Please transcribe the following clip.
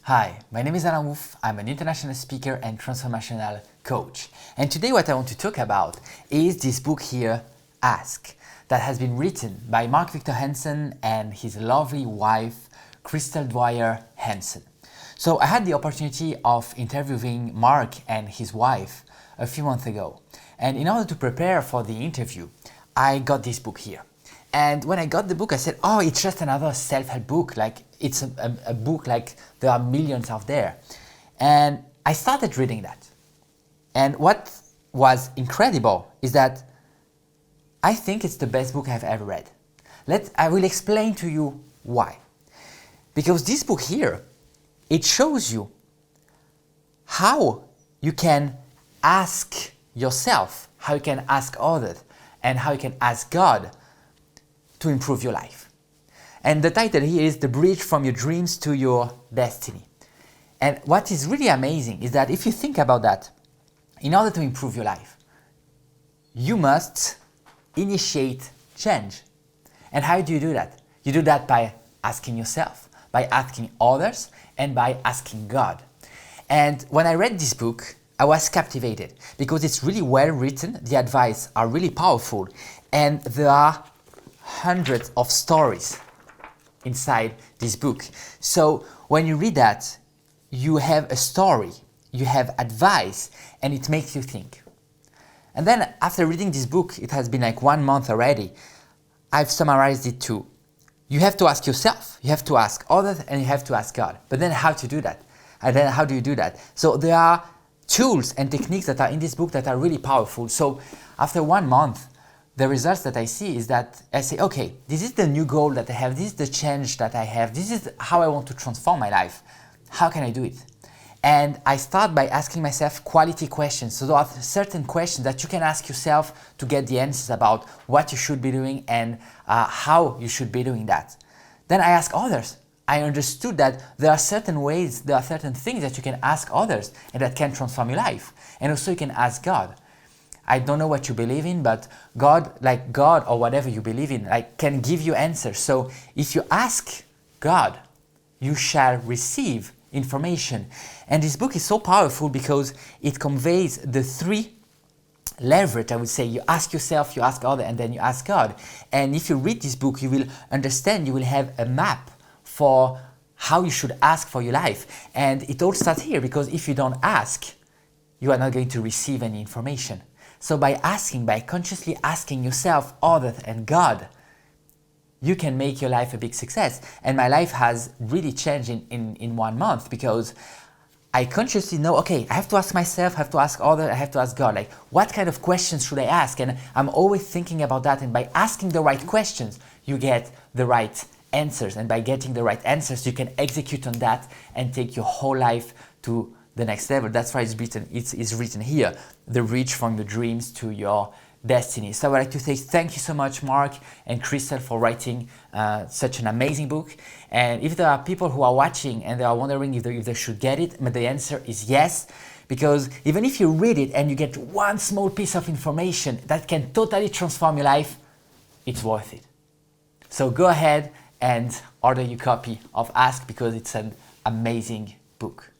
Hi, my name is Alain Wolf. I'm an international speaker and transformational coach. And today what I want to talk about is this book here, Ask, that has been written by Mark Victor Hansen and his lovely wife, Crystal Dwyer Hansen. So I had the opportunity of interviewing Mark and his wife a few months ago. And in order to prepare for the interview, I got this book here. And when I got the book, I said, oh, it's just another self-help book. Like, it's a book like there are millions out there. And I started reading that. And what was incredible is that I think it's the best book I've ever read. I will explain to you why. Because this book here, it shows you how you can ask yourself, how you can ask others, and how you can ask God to improve your life. And the title here is The Bridge from Your Dreams to Your Destiny. And what is really amazing is that if you think about that, in order to improve your life, you must initiate change. And how do you do that? You do that by asking yourself, by asking others, and by asking God. And when I read this book, I was captivated because it's really well written, the advice are really powerful, and there are hundreds of stories inside this book. So when you read that, you have a story, you have advice, and it makes you think. And then after reading this book, it has been like 1 month already, I've summarized it to, you have to ask yourself, you have to ask others, and you have to ask God. But then how to do that? And then how do you do that? So there are tools and techniques that are in this book that are really powerful. So after 1 month, the results that I see is that I say, okay, this is the new goal that I have, this is the change that I have, this is how I want to transform my life. How can I do it? And I start by asking myself quality questions. So there are certain questions that you can ask yourself to get the answers about what you should be doing and how you should be doing that. Then I ask others. I understood that there are certain ways, there are certain things that you can ask others and that can transform your life. And also you can ask God. I don't know what you believe in, but God or whatever you believe in, can give you answers. So if you ask God, you shall receive information. And this book is so powerful because it conveys the three leverage, I would say. You ask yourself, you ask others, and then you ask God. And if you read this book, you will understand, you will have a map for how you should ask for your life. And it all starts here, because if you don't ask, you are not going to receive any information. So by asking, by consciously asking yourself, others, and God, you can make your life a big success. And my life has really changed in 1 month, because I consciously know, okay, I have to ask myself, I have to ask others, I have to ask God, like, what kind of questions should I ask? And I'm always thinking about that. And by asking the right questions, you get the right answers. And by getting the right answers, you can execute on that and take your whole life to the next level. That's why it's written here, the reach from your dreams to your destiny. So I would like to say thank you so much, Mark and Crystal, for writing such an amazing book. And if there are people who are watching and they are wondering if they should get it, the answer is yes. Because even if you read it and you get one small piece of information that can totally transform your life, it's worth it. So go ahead and order your copy of Ask, because it's an amazing book.